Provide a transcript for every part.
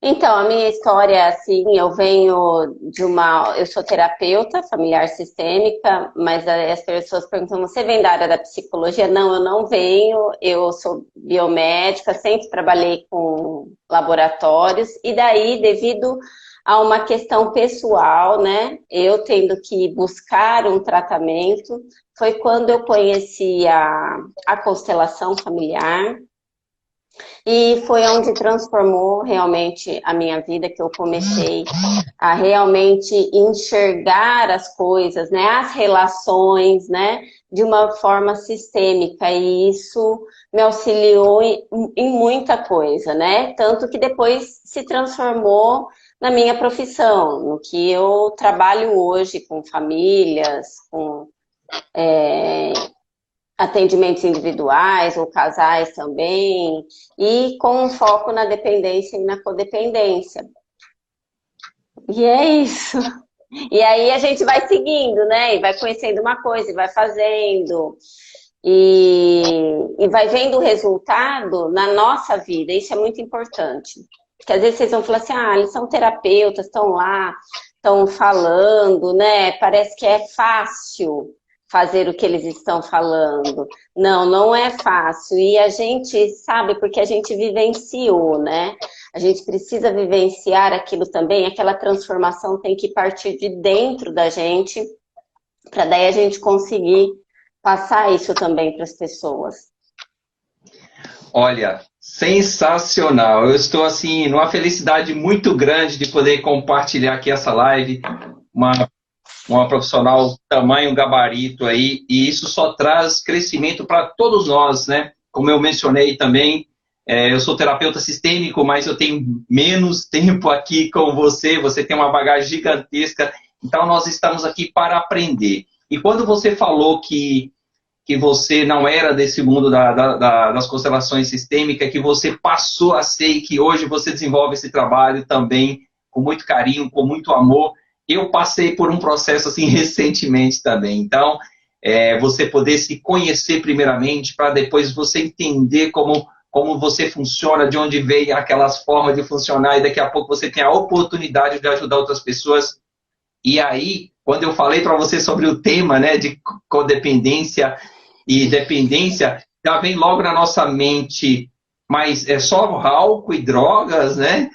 Então, a minha história, assim, eu sou terapeuta familiar sistêmica, mas aí as pessoas perguntam, você vem da área da psicologia? Não, eu não venho, eu sou biomédica, sempre trabalhei com laboratórios, e daí, devido a uma questão pessoal, né, eu tendo que buscar um tratamento, foi quando eu conheci a constelação familiar, e foi onde transformou realmente a minha vida, que eu comecei a realmente enxergar as coisas, né, as relações, né, de uma forma sistêmica, e isso me auxiliou em muita coisa, né, tanto que depois se transformou na minha profissão, no que eu trabalho hoje com famílias, com atendimentos individuais ou casais também, e com um foco na dependência e na codependência. E é isso. E aí a gente vai seguindo, né? E vai conhecendo uma coisa, e vai fazendo, e vai vendo o resultado na nossa vida. Isso é muito importante. Porque às vezes vocês vão falar assim, eles são terapeutas, estão lá, estão falando, né? Parece que é fácil fazer o que eles estão falando. Não, não é fácil. E a gente sabe porque a gente vivenciou, né? A gente precisa vivenciar aquilo também, aquela transformação tem que partir de dentro da gente, para daí a gente conseguir passar isso também para as pessoas. Olha, sensacional. Eu estou assim numa felicidade muito grande de poder compartilhar aqui essa live, uma uma profissional tamanho gabarito aí, e isso só traz crescimento para todos nós, né? Como eu mencionei também, eu sou terapeuta sistêmico, mas eu tenho menos tempo aqui com você, você tem uma bagagem gigantesca, então nós estamos aqui para aprender. E quando você falou que você não era desse mundo das constelações sistêmicas, que você passou a ser e que hoje você desenvolve esse trabalho também com muito carinho, com muito amor. Eu passei por um processo assim recentemente também. Então, você poder se conhecer primeiramente para depois você entender como você funciona, de onde veio aquelas formas de funcionar e daqui a pouco você tem a oportunidade de ajudar outras pessoas. E aí, quando eu falei para você sobre o tema, né, de codependência e dependência, já vem logo na nossa mente, mas é só álcool e drogas, né?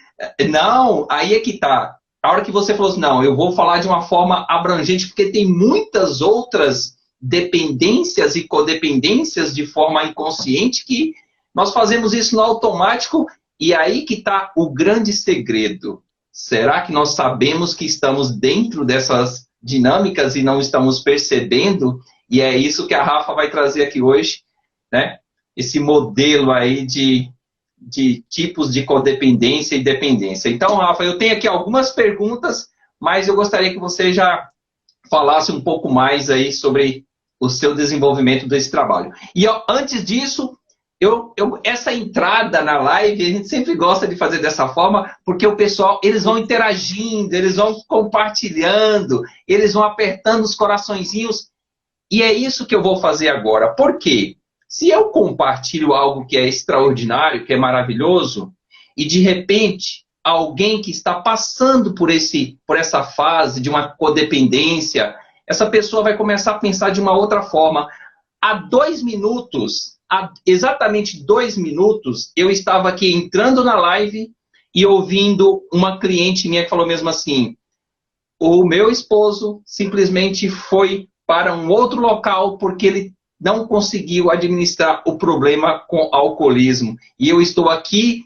Não, aí é que tá. A hora que você falou assim, não, eu vou falar de uma forma abrangente, porque tem muitas outras dependências e codependências de forma inconsciente que nós fazemos isso no automático, e aí que está o grande segredo. Será que nós sabemos que estamos dentro dessas dinâmicas e não estamos percebendo? E é isso que a Rafa vai trazer aqui hoje, né? Esse modelo aí de tipos de codependência e dependência. Então, Rafa, eu tenho aqui algumas perguntas, mas eu gostaria que você já falasse um pouco mais aí sobre o seu desenvolvimento desse trabalho. E antes disso, essa entrada na live, a gente sempre gosta de fazer dessa forma, porque o pessoal, eles vão interagindo, eles vão compartilhando, eles vão apertando os coraçõezinhos, e é isso que eu vou fazer agora. Por quê? Se eu compartilho algo que é extraordinário, que é maravilhoso, e de repente alguém que está passando por essa fase de uma codependência, essa pessoa vai começar a pensar de uma outra forma. Há exatamente 2 minutos, eu estava aqui entrando na live e ouvindo uma cliente minha que falou mesmo assim, o meu esposo simplesmente foi para um outro local porque ele não conseguiu administrar o problema com alcoolismo. E eu estou aqui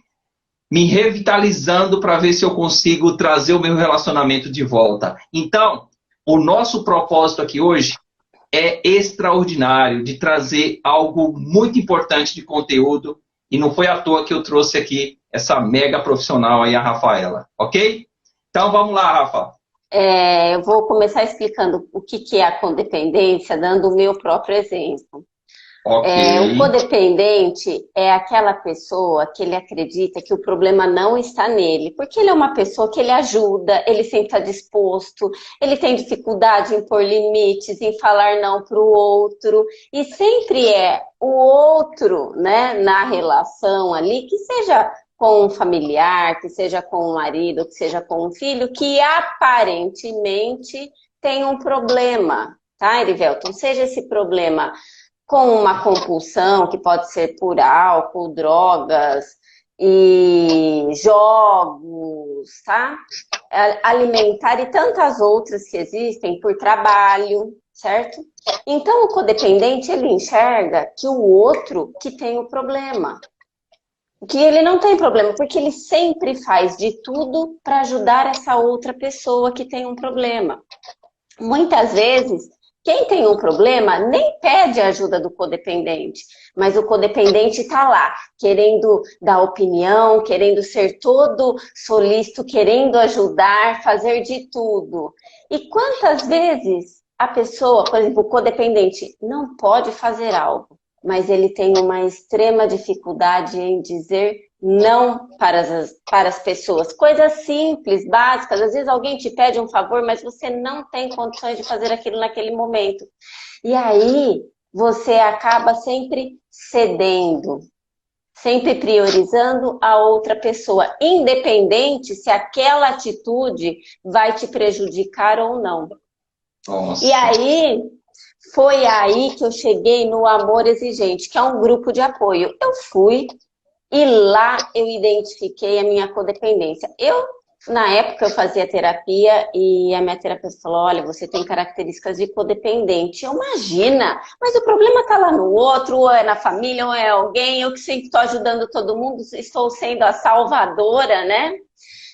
me revitalizando para ver se eu consigo trazer o meu relacionamento de volta. Então, o nosso propósito aqui hoje é extraordinário, de trazer algo muito importante de conteúdo, e não foi à toa que eu trouxe aqui essa mega profissional aí, a Rafaela, ok? Então vamos lá, Rafa. Eu vou começar explicando o que é a codependência, dando o meu próprio exemplo. Ok. O codependente é aquela pessoa que ele acredita que o problema não está nele, porque ele é uma pessoa que ele ajuda, ele sempre está disposto, ele tem dificuldade em pôr limites, em falar não para o outro, e sempre é o outro, né, na relação ali, que seja com um familiar, que seja com um marido, que seja com um filho, que aparentemente tem um problema, tá, Erivelton? Seja esse problema com uma compulsão, que pode ser por álcool, drogas e jogos, tá? Alimentar e tantas outras que existem por trabalho, certo? Então, o codependente, ele enxerga que o outro que tem o problema. Que ele não tem problema, porque ele sempre faz de tudo para ajudar essa outra pessoa que tem um problema. Muitas vezes, quem tem um problema nem pede a ajuda do codependente, mas o codependente está lá, querendo dar opinião, querendo ser todo solícito, querendo ajudar, fazer de tudo. E quantas vezes a pessoa, por exemplo, o codependente, não pode fazer algo, mas ele tem uma extrema dificuldade em dizer não para as pessoas. Coisas simples, básicas. Às vezes alguém te pede um favor, mas você não tem condições de fazer aquilo naquele momento. E aí você acaba sempre cedendo, sempre priorizando a outra pessoa, independente se aquela atitude vai te prejudicar ou não. Nossa. E aí... foi aí que eu cheguei no Amor Exigente, que é um grupo de apoio. Eu fui e lá eu identifiquei a minha codependência. Na época, eu fazia terapia e a minha terapeuta falou, olha, você tem características de codependente. Eu imagina, mas o problema está lá no outro, ou é na família, ou é alguém. Eu que sempre estou ajudando todo mundo, estou sendo a salvadora, né,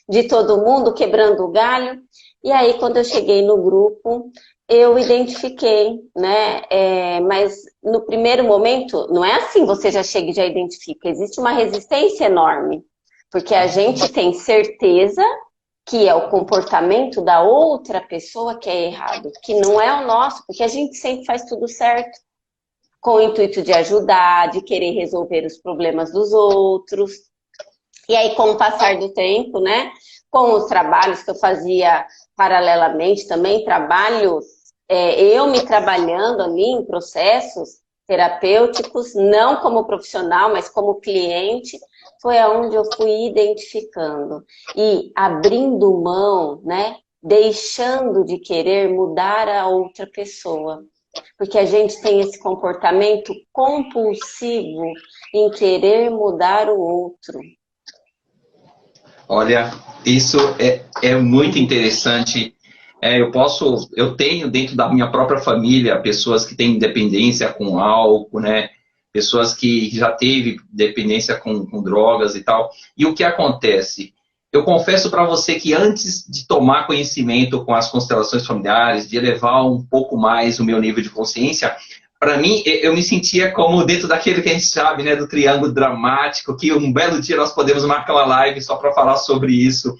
de todo mundo, quebrando o galho. E aí, quando eu cheguei no grupo... eu identifiquei, né? Mas no primeiro momento, não é assim, você já chega e já identifica. Existe uma resistência enorme, porque a gente tem certeza que é o comportamento da outra pessoa que é errado, que não é o nosso, porque a gente sempre faz tudo certo, com o intuito de ajudar, de querer resolver os problemas dos outros. E aí, com o passar do tempo, né? Com os trabalhos que eu fazia paralelamente também, eu me trabalhando ali em processos terapêuticos, não como profissional, mas como cliente, foi aonde eu fui identificando e abrindo mão, né, deixando de querer mudar a outra pessoa. Porque a gente tem esse comportamento compulsivo em querer mudar o outro. Olha, isso é muito interessante. Eu tenho dentro da minha própria família pessoas que têm dependência com álcool, né? Pessoas que já teve dependência com drogas e tal. E o que acontece? Eu confesso para você que antes de tomar conhecimento com as constelações familiares, de elevar um pouco mais o meu nível de consciência, para mim, eu me sentia como dentro daquele que a gente sabe, né, do triângulo dramático, que um belo dia nós podemos marcar uma live só para falar sobre isso,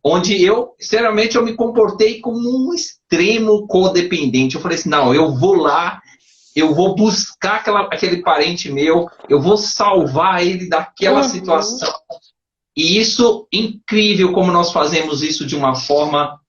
onde sinceramente, eu me comportei como um extremo codependente. Eu falei assim, não, eu vou lá, eu vou buscar aquele parente meu, eu vou salvar ele daquela situação. E isso, incrível como nós fazemos isso de uma forma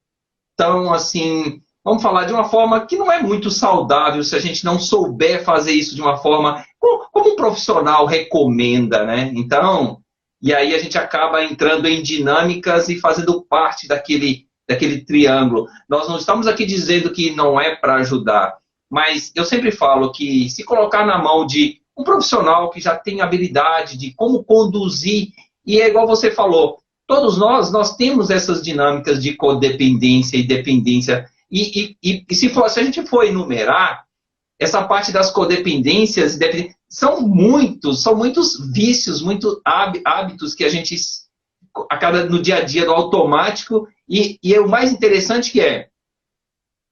tão assim, vamos falar de uma forma que não é muito saudável se a gente não souber fazer isso de uma forma como um profissional recomenda, né? Então, e aí a gente acaba entrando em dinâmicas e fazendo parte daquele triângulo. Nós não estamos aqui dizendo que não é para ajudar, mas eu sempre falo que se colocar na mão de um profissional que já tem habilidade de como conduzir, e é igual você falou, todos nós temos essas dinâmicas de codependência e dependência. E se a gente for enumerar, essa parte das codependências são muitos vícios, muitos hábitos que a gente acaba no dia a dia, no automático. E o mais interessante que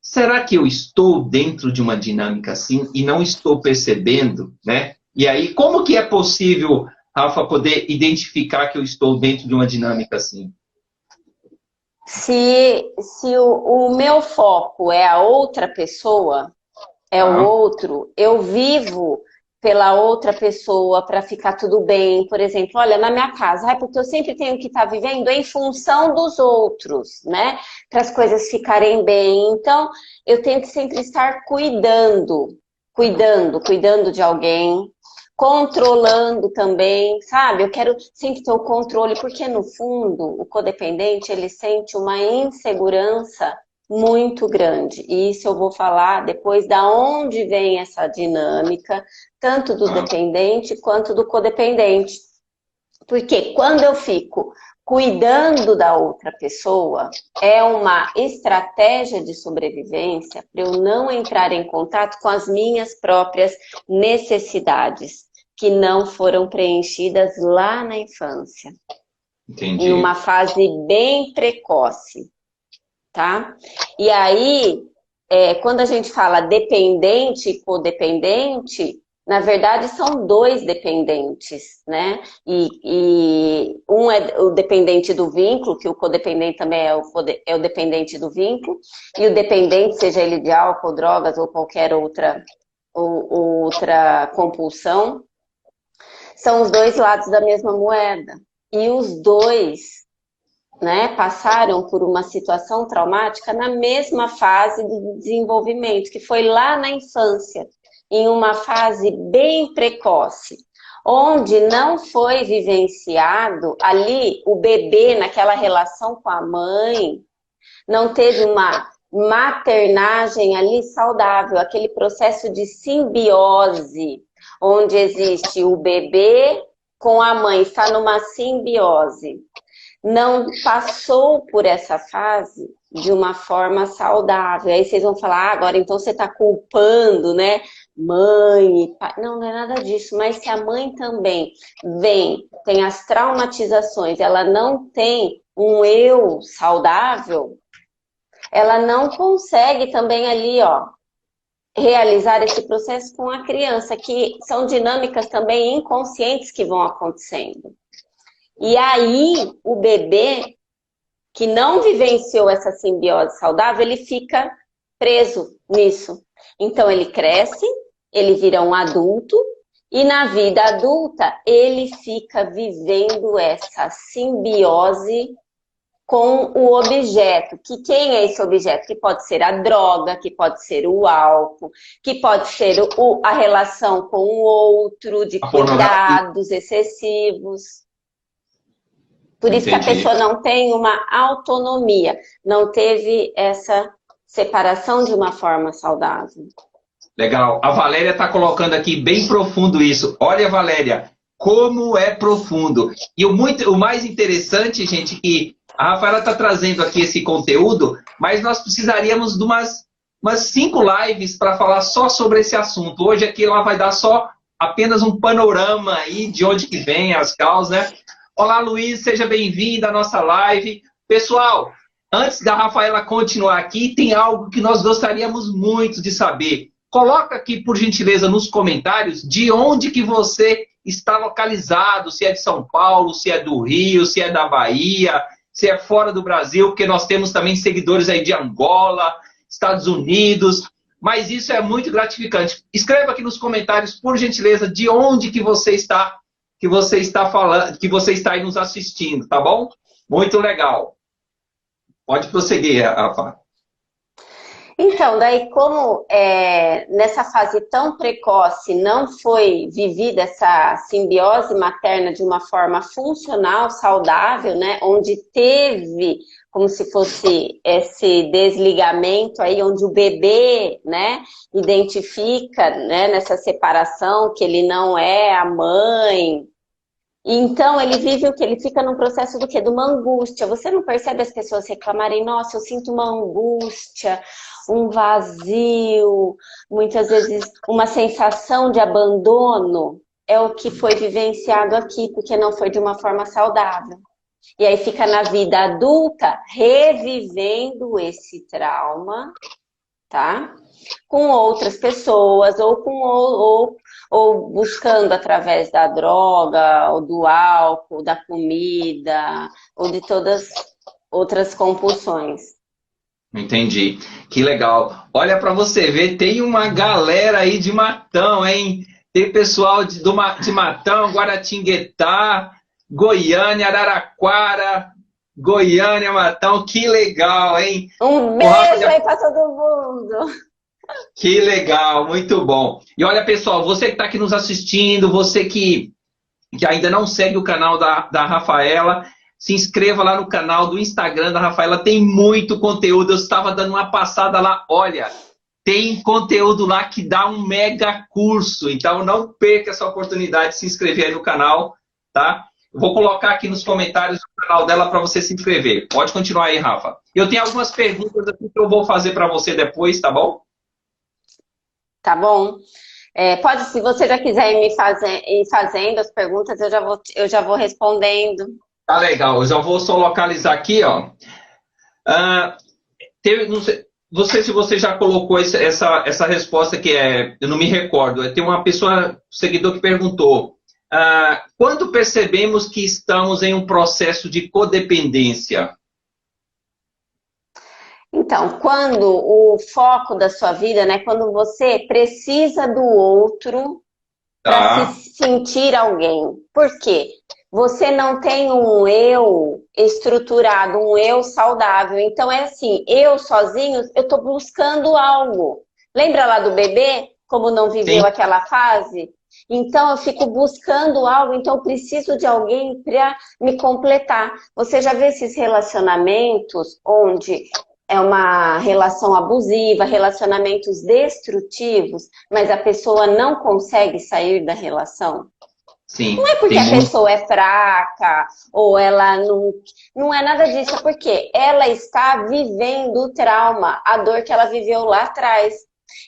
será que eu estou dentro de uma dinâmica assim e não estou percebendo, né? E aí, como que é possível, Rafa, poder identificar que eu estou dentro de uma dinâmica assim? Se o meu foco é a outra pessoa, é o outro, eu vivo pela outra pessoa para ficar tudo bem. Por exemplo, olha, na minha casa, porque eu sempre tenho que estar vivendo em função dos outros, né? Para as coisas ficarem bem. Então, eu tenho que sempre estar cuidando de alguém, controlando também, sabe? Eu quero sempre ter o controle, porque no fundo, o codependente, ele sente uma insegurança muito grande. E isso eu vou falar depois da onde vem essa dinâmica, tanto do dependente quanto do codependente. Porque quando eu fico cuidando da outra pessoa, é uma estratégia de sobrevivência para eu não entrar em contato com as minhas próprias necessidades, que não foram preenchidas lá na infância. Entendi. Em uma fase bem precoce, tá? E aí, quando a gente fala dependente e codependente, na verdade, são dois dependentes, né? E um é o dependente do vínculo, que o codependente também é o dependente do vínculo, e o dependente, seja ele de álcool, drogas ou qualquer outra compulsão, são os dois lados da mesma moeda. E os dois, né, passaram por uma situação traumática na mesma fase do desenvolvimento, que foi lá na infância, em uma fase bem precoce, onde não foi vivenciado ali o bebê naquela relação com a mãe, não teve uma maternagem ali saudável, aquele processo de simbiose, onde existe o bebê com a mãe, está numa simbiose. Não passou por essa fase de uma forma saudável. Aí vocês vão falar, agora então você está culpando, né? Mãe e pai. Não, não é nada disso. Mas se a mãe também tem as traumatizações, ela não tem um eu saudável, ela não consegue também ali, ó, realizar esse processo com a criança, que são dinâmicas também inconscientes que vão acontecendo. E aí, o bebê que não vivenciou essa simbiose saudável, ele fica preso nisso. Então, ele cresce, ele vira um adulto, e na vida adulta, ele fica vivendo essa simbiose com o objeto. Que quem é esse objeto? Que pode ser a droga, que pode ser o álcool, que pode ser a relação com o outro, de cuidados excessivos. Por isso que a pessoa não tem uma autonomia, não teve essa separação de uma forma saudável. Legal. A Valéria está colocando aqui bem profundo isso. Olha, Valéria, como é profundo. E o mais interessante, gente, que a Rafaela está trazendo aqui esse conteúdo, mas nós precisaríamos de umas 5 lives para falar só sobre esse assunto. Hoje aqui ela vai dar só apenas um panorama aí de onde que vem as causas, né? Olá, Luiz, seja bem-vindo à nossa live. Pessoal, antes da Rafaela continuar aqui, tem algo que nós gostaríamos muito de saber. Coloca aqui, por gentileza, nos comentários de onde que você está localizado, se é de São Paulo, se é do Rio, se é da Bahia, se é fora do Brasil, porque nós temos também seguidores aí de Angola, Estados Unidos, mas isso é muito gratificante. Escreva aqui nos comentários, por gentileza, de onde que você está falando, que você está aí nos assistindo, tá bom? Muito legal. Pode prosseguir, Rafa. Então, daí como nessa fase tão precoce não foi vivida essa simbiose materna de uma forma funcional, saudável, né? Onde teve como se fosse esse desligamento aí, onde o bebê, né, identifica, né, nessa separação que ele não é a mãe. Então, ele vive o que? Ele fica num processo do quê? De uma angústia. Você não percebe as pessoas reclamarem, nossa, eu sinto uma angústia, um vazio, muitas vezes uma sensação de abandono. É o que foi vivenciado aqui, porque não foi de uma forma saudável. E aí fica na vida adulta revivendo esse trauma, tá? Com outras pessoas ou buscando através da droga, ou do álcool, da comida, ou de todas outras compulsões. Entendi. Que legal. Olha para você ver, tem uma galera aí de Matão, hein? Tem pessoal de Matão, Guaratinguetá, Goiânia, Araraquara, Goiânia, Matão. Que legal, hein? Um beijo aí para todo mundo. Que legal, muito bom. E olha, pessoal, você que está aqui nos assistindo, você que ainda não segue o canal da Rafaela, se inscreva lá no canal do Instagram da Rafaela, tem muito conteúdo. Eu estava dando uma passada lá, olha, tem conteúdo lá que dá um mega curso, então não perca essa oportunidade de se inscrever aí no canal, tá? Eu vou colocar aqui nos comentários o canal dela para você se inscrever. Pode continuar aí, Rafa. Eu tenho algumas perguntas aqui que eu vou fazer para você depois, tá bom? Tá bom? Pode, se você já quiser ir fazendo as perguntas, eu já vou respondendo. Tá legal, eu já vou só localizar aqui, ó. Ah, não sei se você já colocou essa resposta que eu não me recordo. Tem uma pessoa, um seguidor que perguntou, quando percebemos que estamos em um processo de codependência? Então, quando o foco da sua vida, né, quando você precisa do outro para Tá, se sentir alguém. Por quê? Você não tem um eu estruturado, um eu saudável. Então é assim, eu sozinho, eu estou buscando algo. Lembra lá do bebê, como não sim, viveu aquela fase? Então eu fico buscando algo, então eu preciso de alguém para me completar. Você já vê esses relacionamentos onde é uma relação abusiva, relacionamentos destrutivos, mas a pessoa não consegue sair da relação? Não sim, é porque tem a muito. pessoa é fraca ou ela não. Não é nada disso, é porque ela está vivendo o trauma, a dor que ela viveu lá atrás.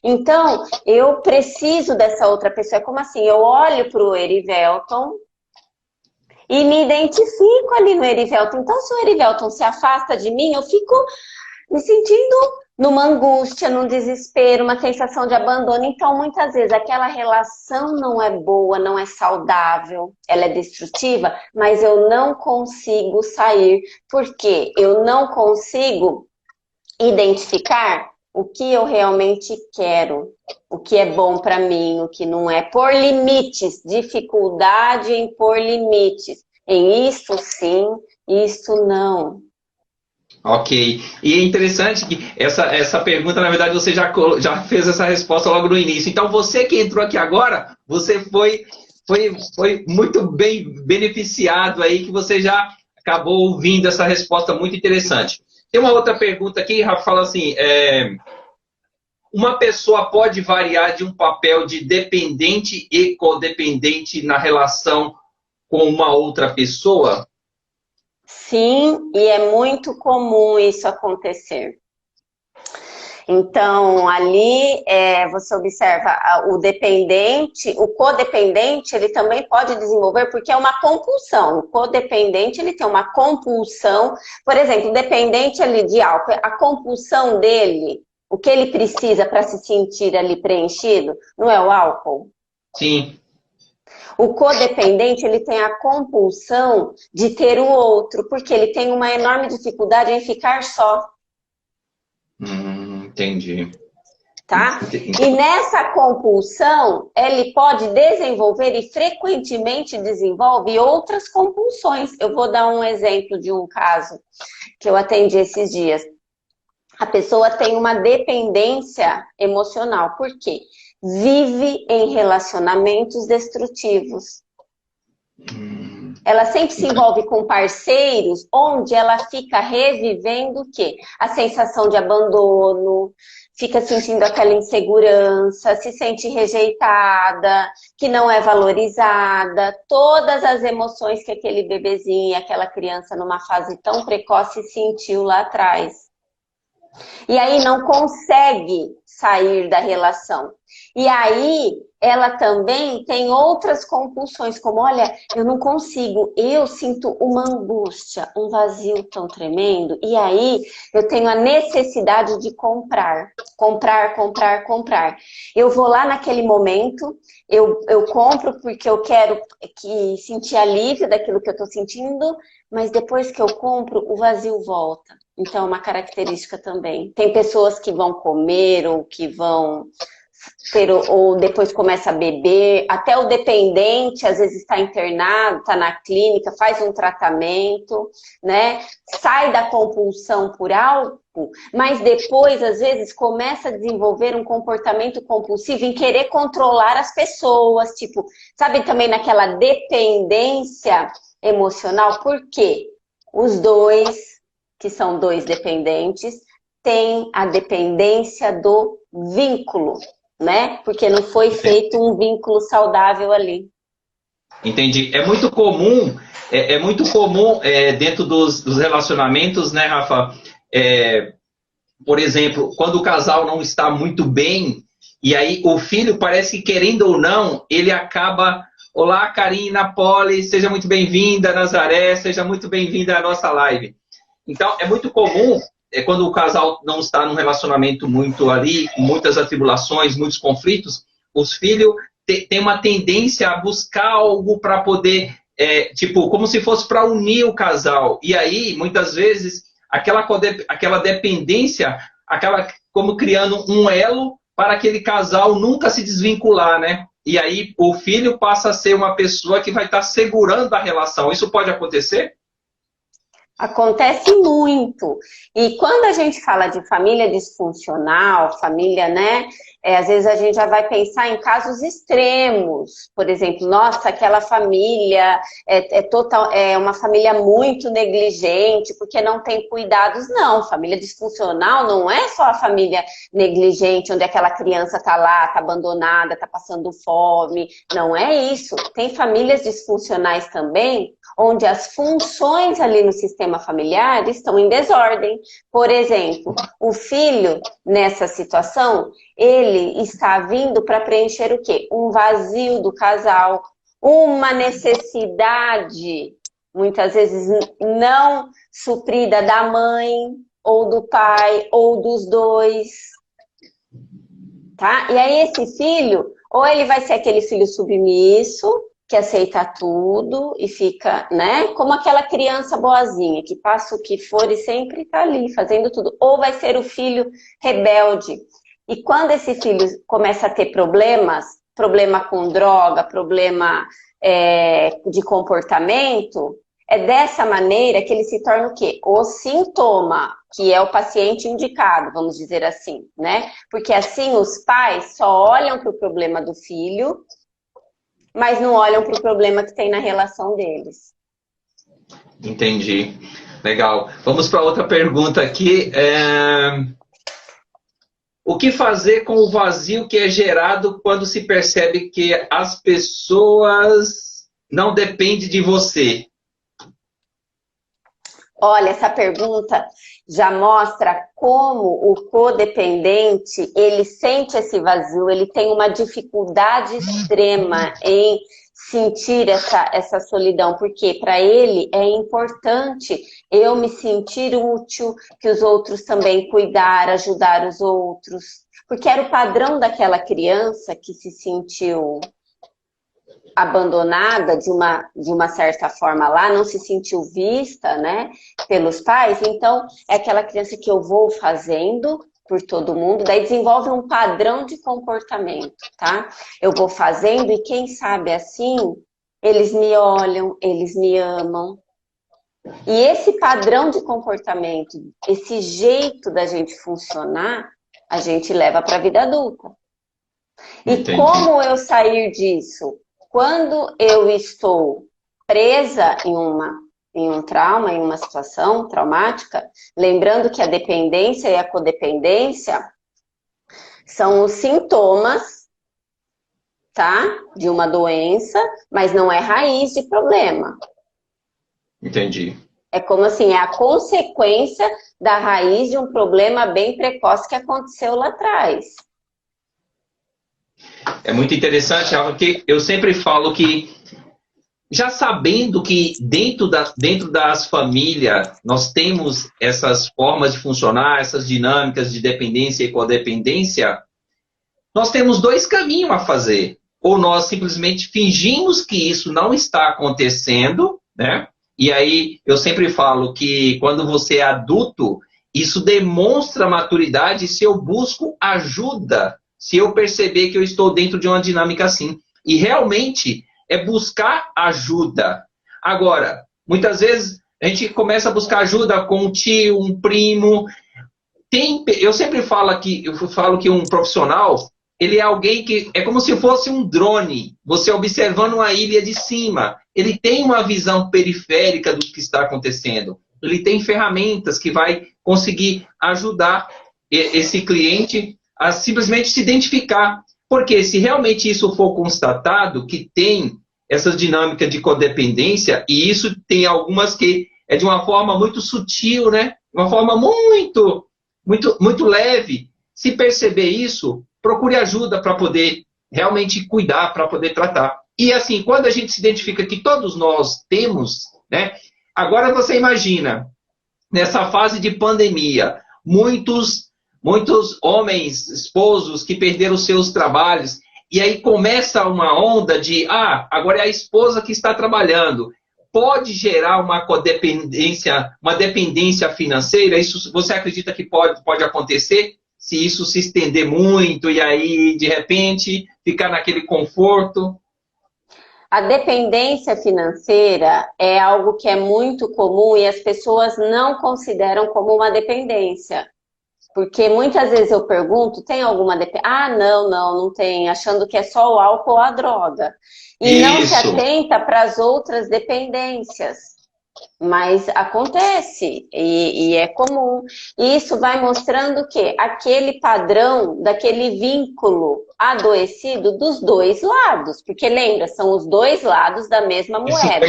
Então, eu preciso dessa outra pessoa. É como assim? Eu olho para o Erivelton e me identifico ali no Erivelton. Então, se o Erivelton se afasta de mim, eu fico me sentindo numa angústia, num desespero, uma sensação de abandono. Então, muitas vezes, aquela relação não é boa, não é saudável, ela é destrutiva, mas eu não consigo sair, porque eu não consigo identificar o que eu realmente quero, o que é bom para mim, o que não é. Por limites, dificuldade em pôr limites. Em isto sim, isto não. Ok. E é interessante que essa pergunta, na verdade, você já fez essa resposta logo no início. Então, você que entrou aqui agora, você foi muito bem beneficiado aí, que você já acabou ouvindo essa resposta muito interessante. Tem uma outra pergunta aqui, Rafa, fala assim, uma pessoa pode variar de um papel de dependente e codependente na relação com uma outra pessoa? Sim, e é muito comum isso acontecer. Então, ali você observa o dependente, o codependente, ele também pode desenvolver, porque é uma compulsão. O codependente, ele tem uma compulsão. Por exemplo, o dependente ali de álcool, a compulsão dele, o que ele precisa para se sentir ali preenchido, não é o álcool? Sim. O codependente, ele tem a compulsão de ter o outro, porque ele tem uma enorme dificuldade em ficar só. Entendi. Tá? E nessa compulsão, ele pode desenvolver e frequentemente desenvolve outras compulsões. Eu vou dar um exemplo de um caso que eu atendi esses dias. A pessoa tem uma dependência emocional. Por quê? Vive em relacionamentos destrutivos. Ela sempre se envolve com parceiros onde ela fica revivendo o quê? A sensação de abandono, fica sentindo aquela insegurança, se sente rejeitada, que não é valorizada, todas as emoções que aquele bebezinho, aquela criança numa fase tão precoce sentiu lá atrás. E aí não consegue sair da relação. E aí ela também tem outras compulsões, como, olha, eu não consigo, eu sinto uma angústia, um vazio tão tremendo, e aí eu tenho a necessidade de comprar, comprar, comprar, comprar. Eu vou lá naquele momento, eu compro porque eu quero sentir alívio daquilo que eu estou sentindo, mas depois que eu compro, o vazio volta. Então, é uma característica também. Tem pessoas que vão comer ou que vão ou depois começa a beber, até o dependente às vezes está internado, está na clínica, faz um tratamento, né? Sai da compulsão por álcool, mas depois às vezes começa a desenvolver um comportamento compulsivo em querer controlar as pessoas, tipo, sabe, também naquela dependência emocional. Por quê? Os dois, que são dois dependentes, têm a dependência do vínculo, né? Porque não foi feito um vínculo saudável ali. Entendi. É muito comum, dentro dos relacionamentos, né, Rafa? Por exemplo, quando o casal não está muito bem, e aí o filho parece que, querendo ou não, ele acaba... Olá, Karina, Poli, seja muito bem-vinda, Nazaré, seja muito bem-vinda à nossa live. Então, é muito comum, quando o casal não está num relacionamento muito ali, com muitas atribulações, muitos conflitos, os filhos têm uma tendência a buscar algo para poder, tipo, como se fosse para unir o casal. E aí, muitas vezes, aquela dependência acaba como criando um elo para aquele casal nunca se desvincular, né? E aí o filho passa a ser uma pessoa que vai estar segurando a relação. Isso pode acontecer? Acontece muito. E quando a gente fala de família disfuncional, família, né? Às vezes a gente já vai pensar em casos extremos. Por exemplo, nossa, aquela família é uma família muito negligente, porque não tem cuidados. Não, família disfuncional não é só a família negligente, onde aquela criança está lá, está abandonada, está passando fome. Não é isso. Tem famílias disfuncionais também, onde as funções ali no sistema familiar estão em desordem. Por exemplo, o filho, nessa situação, ele está vindo para preencher o quê? Um vazio do casal, uma necessidade, muitas vezes não suprida da mãe, ou do pai, ou dos dois. Tá? E aí esse filho, ou ele vai ser aquele filho submisso, que aceita tudo e fica, né, como aquela criança boazinha, que passa o que for e sempre tá ali, fazendo tudo. Ou vai ser o filho rebelde. E quando esse filho começa a ter problemas, problema com droga, problema de comportamento, é dessa maneira que ele se torna o quê? O sintoma, que é o paciente indicado, vamos dizer assim, né? Porque assim os pais só olham para o problema do filho, mas não olham para o problema que tem na relação deles. Entendi. Legal. Vamos para outra pergunta aqui. O que fazer com o vazio que é gerado quando se percebe que as pessoas não dependem de você? Olha, essa pergunta já mostra como o codependente, ele sente esse vazio, ele tem uma dificuldade extrema em sentir essa solidão, porque para ele é importante eu me sentir útil, que os outros também cuidar, ajudar os outros, porque era o padrão daquela criança que se sentiu abandonada de uma certa forma lá, não se sentiu vista, né, pelos pais. Então é aquela criança que eu vou fazendo por todo mundo, daí desenvolve um padrão de comportamento, tá? Eu vou fazendo e quem sabe assim, eles me olham, eles me amam. E esse padrão de comportamento, esse jeito da gente funcionar, a gente leva para a vida adulta. E entendi. Como eu sair disso? Quando eu estou presa em um trauma, em uma situação traumática, lembrando que a dependência e a codependência são os sintomas, tá? De uma doença, mas não é raiz de problema. Entendi. É como assim, é a consequência da raiz de um problema bem precoce que aconteceu lá atrás. É muito interessante, porque eu sempre falo que, já sabendo que dentro das famílias nós temos essas formas de funcionar, essas dinâmicas de dependência e codependência, nós temos dois caminhos a fazer. Ou nós simplesmente fingimos que isso não está acontecendo, né? E aí eu sempre falo que quando você é adulto, isso demonstra maturidade se eu busco ajuda se eu perceber que eu estou dentro de uma dinâmica assim. E realmente é buscar ajuda. Agora, muitas vezes a gente começa a buscar ajuda com um tio, um primo. Eu sempre falo que um profissional, ele é alguém que é como se fosse um drone, você observando uma ilha de cima. Ele tem uma visão periférica do que está acontecendo. Ele tem ferramentas que vai conseguir ajudar esse cliente a simplesmente se identificar. Porque se realmente isso for constatado, que tem essa dinâmica de codependência, e isso tem algumas que é de uma forma muito sutil, né? Uma forma muito leve. Se perceber isso, procure ajuda para poder realmente cuidar, para poder tratar. E assim, quando a gente se identifica que todos nós temos, né? Agora você imagina, nessa fase de pandemia, muitos homens, esposos que perderam seus trabalhos, e aí começa uma onda de, agora é a esposa que está trabalhando. Pode gerar uma codependência, uma dependência financeira? Isso você acredita que pode acontecer? Se isso se estender muito e aí, de repente, ficar naquele conforto? A dependência financeira é algo que é muito comum e as pessoas não consideram como uma dependência. Porque muitas vezes eu pergunto, tem alguma dependência? Não tem, achando que é só o álcool ou a droga. E não se atenta para as outras dependências. Mas acontece, e é comum. E isso vai mostrando que aquele padrão, daquele vínculo adoecido dos dois lados. Porque lembra, são os dois lados da mesma moeda.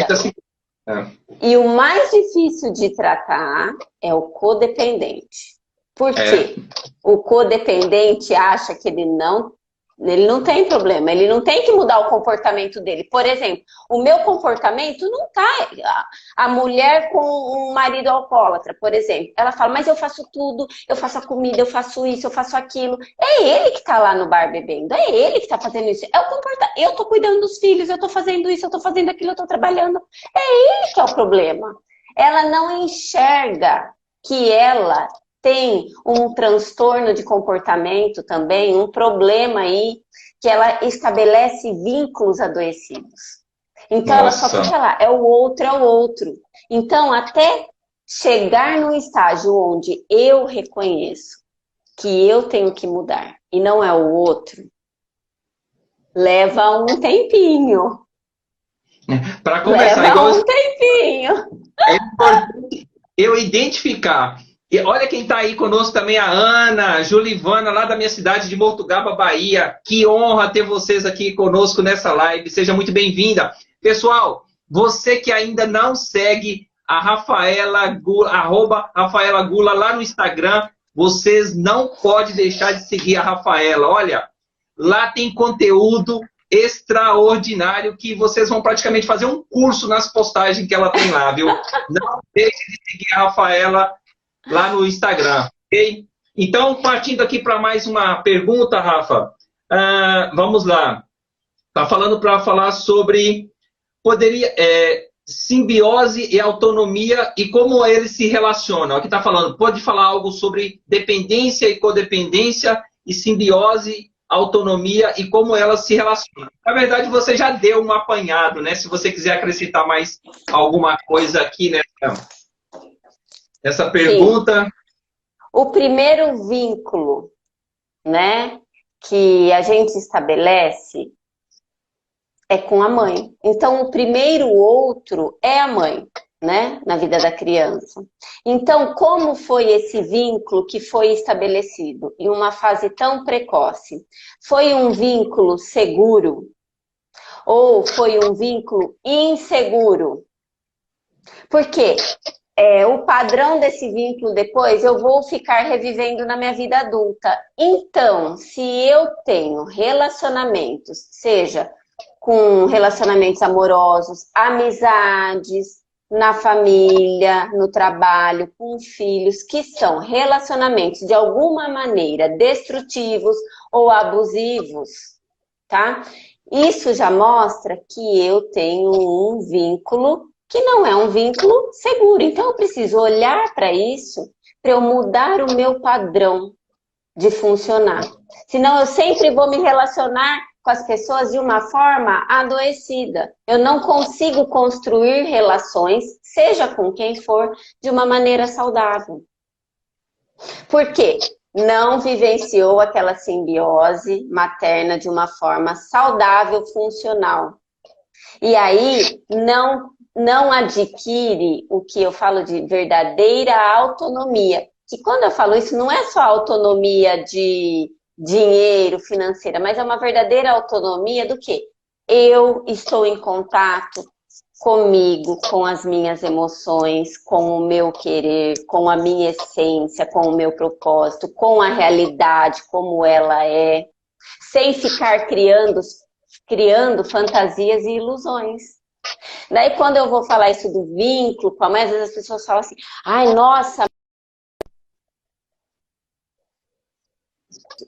E o mais difícil de tratar é o codependente. Por quê? O codependente acha que ele não tem problema, ele não tem que mudar o comportamento dele. Por exemplo, o meu comportamento não tá... A mulher com um marido alcoólatra, por exemplo, ela fala, mas eu faço tudo, eu faço a comida, eu faço isso, eu faço aquilo. É ele que tá lá no bar bebendo, é ele que tá fazendo isso. É o comportamento. Eu tô cuidando dos filhos, eu tô fazendo isso, eu tô fazendo aquilo, eu tô trabalhando. É ele que é o problema. Ela não enxerga que ela tem um transtorno de comportamento também, um problema aí, que ela estabelece vínculos adoecidos. Então, ela só fica lá, é o outro. Então, até chegar num estágio onde eu reconheço que eu tenho que mudar e não é o outro, leva um tempinho. Para começar, leva um tempinho. É importante eu identificar. E olha quem está aí conosco também, a Ana, a Julivana, lá da minha cidade de Mortugaba, Bahia. Que honra ter vocês aqui conosco nessa live. Seja muito bem-vinda. Pessoal, você que ainda não segue a Rafaela Gula, @Rafaela Gula lá no Instagram, vocês não podem deixar de seguir a Rafaela. Olha, lá tem conteúdo extraordinário que vocês vão praticamente fazer um curso nas postagens que ela tem lá, viu? Não deixe de seguir a Rafaela lá no Instagram, ok? Então, partindo aqui para mais uma pergunta, Rafa, vamos lá. Está falando para falar sobre simbiose e autonomia e como eles se relacionam. Aqui está falando, pode falar algo sobre dependência e codependência e simbiose, autonomia e como elas se relacionam. Na verdade, você já deu um apanhado, né? Se você quiser acrescentar mais alguma coisa aqui nessa pergunta. Sim. O primeiro vínculo, né, que a gente estabelece é com a mãe. Então, o primeiro outro é a mãe, né, na vida da criança. Então, como foi esse vínculo que foi estabelecido em uma fase tão precoce? Foi um vínculo seguro? Ou foi um vínculo inseguro? Por quê? O padrão desse vínculo depois eu vou ficar revivendo na minha vida adulta. Então, se eu tenho relacionamentos, seja com relacionamentos amorosos, amizades, na família, no trabalho, com filhos, que são relacionamentos de alguma maneira destrutivos ou abusivos, tá? Isso já mostra que eu tenho um vínculo que não é um vínculo seguro. Então, eu preciso olhar para isso, para eu mudar o meu padrão. de funcionar. Senão eu sempre vou me relacionar com as pessoas de uma forma adoecida. Eu não consigo construir relações, seja com quem for, de uma maneira saudável. Por quê? Não vivenciou aquela simbiose materna de uma forma saudável, funcional. E aí não adquire o que eu falo de verdadeira autonomia. Que quando eu falo isso, não é só autonomia de dinheiro, financeira, mas é uma verdadeira autonomia do quê? Eu estou em contato comigo, com as minhas emoções, com o meu querer, com a minha essência, com o meu propósito, com a realidade como ela é, sem ficar criando fantasias e ilusões. Daí quando eu vou falar isso do vínculo, às vezes as pessoas falam assim, ai, nossa,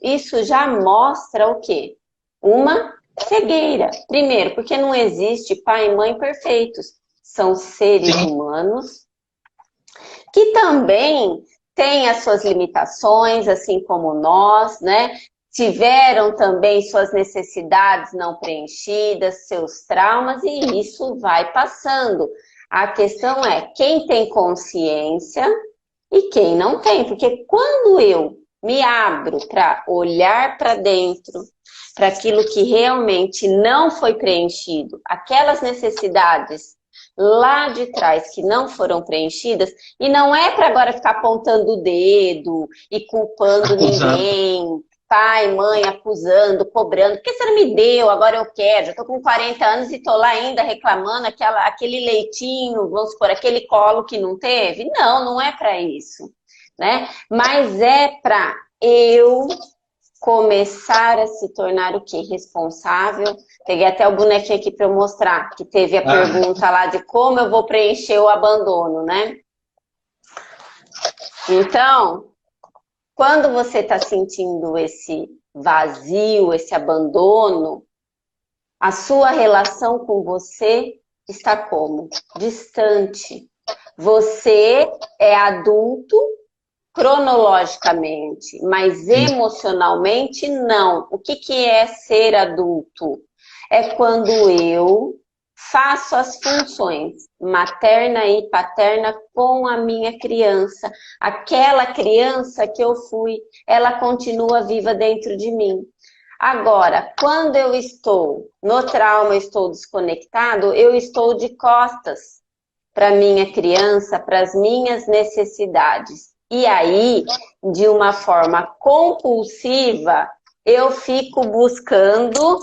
isso já mostra o quê? Uma cegueira. Primeiro, porque não existe pai e mãe perfeitos. São seres humanos que também têm as suas limitações, assim como nós, né? Tiveram também suas necessidades não preenchidas, seus traumas, e isso vai passando. A questão é quem tem consciência e quem não tem. Porque quando eu me abro para olhar para dentro, para aquilo que realmente não foi preenchido, aquelas necessidades lá de trás que não foram preenchidas, e não é para agora ficar apontando o dedo e culpando ninguém, pai, mãe, acusando, cobrando, porque você não me deu, agora eu quero, já estou com 40 anos e estou lá ainda reclamando aquele leitinho, vamos supor, aquele colo que não teve. Não é para isso, né? Mas é para eu começar a se tornar o quê? Responsável. Peguei até o bonequinho aqui para eu mostrar, que teve a pergunta lá de como eu vou preencher o abandono, né? Então, quando você está sentindo esse vazio, esse abandono, a sua relação com você está como? Distante. Você é adulto cronologicamente, mas emocionalmente não. O que é ser adulto? É quando eu faço as funções materna e paterna com a minha criança. Aquela criança que eu fui, ela continua viva dentro de mim. Agora, quando eu estou no trauma, eu estou desconectado, eu estou de costas para minha criança, para as minhas necessidades. E aí, de uma forma compulsiva, eu fico buscando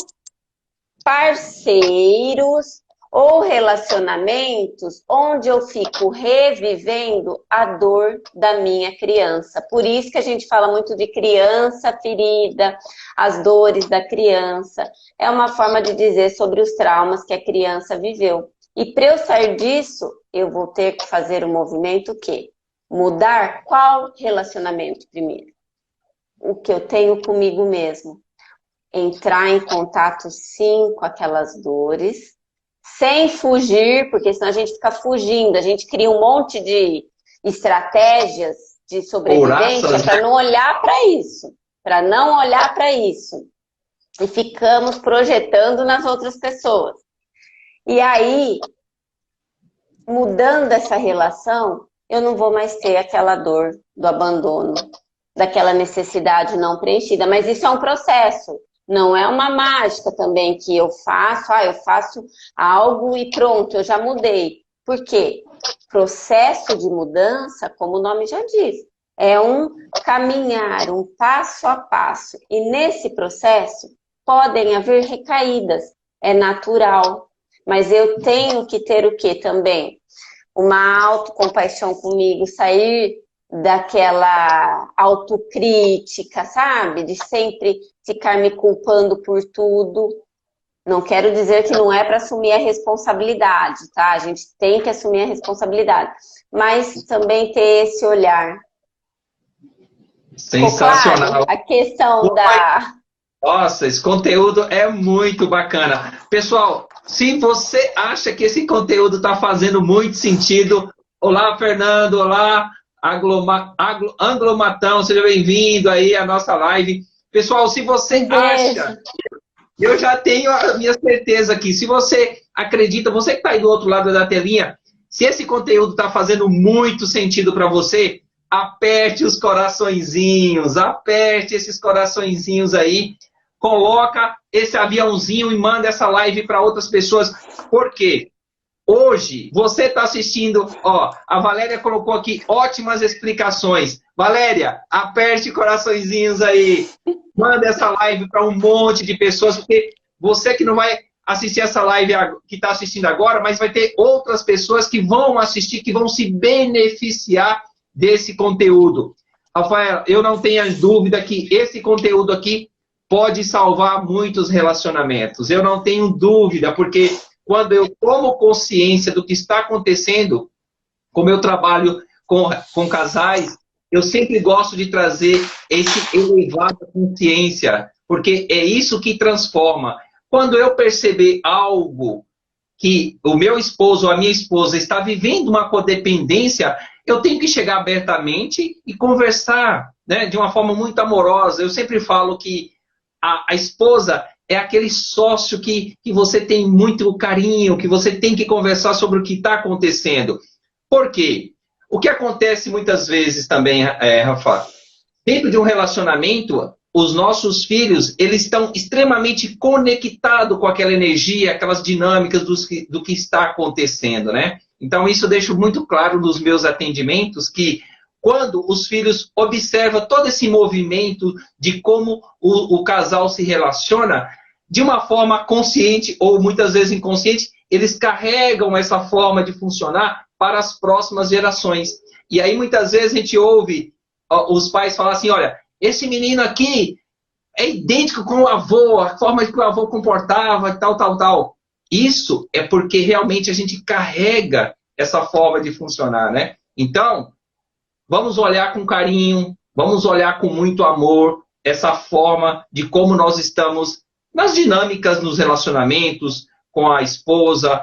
parceiros ou relacionamentos onde eu fico revivendo a dor da minha criança. Por isso que a gente fala muito de criança ferida, as dores da criança. É uma forma de dizer sobre os traumas que a criança viveu. E para eu sair disso, eu vou ter que fazer um movimento que mudar qual relacionamento primeiro? O que eu tenho comigo mesmo. Entrar em contato, sim, com aquelas dores, sem fugir, porque senão a gente fica fugindo, a gente cria um monte de estratégias de sobrevivência para não olhar para isso, para não olhar para isso. E ficamos projetando nas outras pessoas. E aí, mudando essa relação, eu não vou mais ter aquela dor do abandono, daquela necessidade não preenchida. Mas isso é um processo, não é uma mágica também que eu faço algo e pronto, eu já mudei. Por quê? Processo de mudança, como o nome já diz, é um caminhar, um passo a passo. E nesse processo podem haver recaídas, é natural. Mas eu tenho que ter o quê também? Uma autocompaixão comigo, sair daquela autocrítica, sabe? De sempre ficar me culpando por tudo. Não quero dizer que não é para assumir a responsabilidade, tá? A gente tem que assumir a responsabilidade. Mas também ter esse olhar. Sensacional. Claro, a questão da... Nossa, esse conteúdo é muito bacana. Pessoal, se você acha que esse conteúdo está fazendo muito sentido, olá, Fernando, olá, Anglomatão, seja bem-vindo aí à nossa live. Pessoal, se você acha, eu já tenho a minha certeza aqui, se você acredita, você que está aí do outro lado da telinha, se esse conteúdo está fazendo muito sentido para você, aperte os coraçõezinhos, aperte esses coraçõezinhos aí, coloca esse aviãozinho e manda essa live para outras pessoas. Por quê? Hoje, você está assistindo, ó, a Valéria colocou aqui ótimas explicações. Valéria, aperte coraçõezinhos aí, manda essa live para um monte de pessoas, porque você que não vai assistir essa live que está assistindo agora, mas vai ter outras pessoas que vão assistir, que vão se beneficiar desse conteúdo. Rafael, eu não tenho dúvida que esse conteúdo aqui pode salvar muitos relacionamentos. Eu não tenho dúvida, porque quando eu tomo consciência do que está acontecendo, como eu trabalho com casais, eu sempre gosto de trazer esse elevado consciência, porque é isso que transforma. Quando eu perceber algo que o meu esposo ou a minha esposa está vivendo uma codependência, eu tenho que chegar abertamente e conversar, né, de uma forma muito amorosa. Eu sempre falo que a esposa é aquele sócio que você tem muito carinho, que você tem que conversar sobre o que está acontecendo. Por quê? O que acontece muitas vezes também, Rafa, dentro de um relacionamento, os nossos filhos, eles estão extremamente conectados com aquela energia, aquelas dinâmicas do que está acontecendo, né? Então, isso eu deixo muito claro nos meus atendimentos, que quando os filhos observam todo esse movimento de como o casal se relaciona, de uma forma consciente ou muitas vezes inconsciente, eles carregam essa forma de funcionar para as próximas gerações. E aí muitas vezes a gente ouve os pais falar assim, olha, esse menino aqui é idêntico com o avô, a forma que o avô comportava, tal, tal, tal. Isso é porque realmente a gente carrega essa forma de funcionar, né? Então, vamos olhar com carinho, vamos olhar com muito amor essa forma de como nós estamos nas dinâmicas, nos relacionamentos, com a esposa,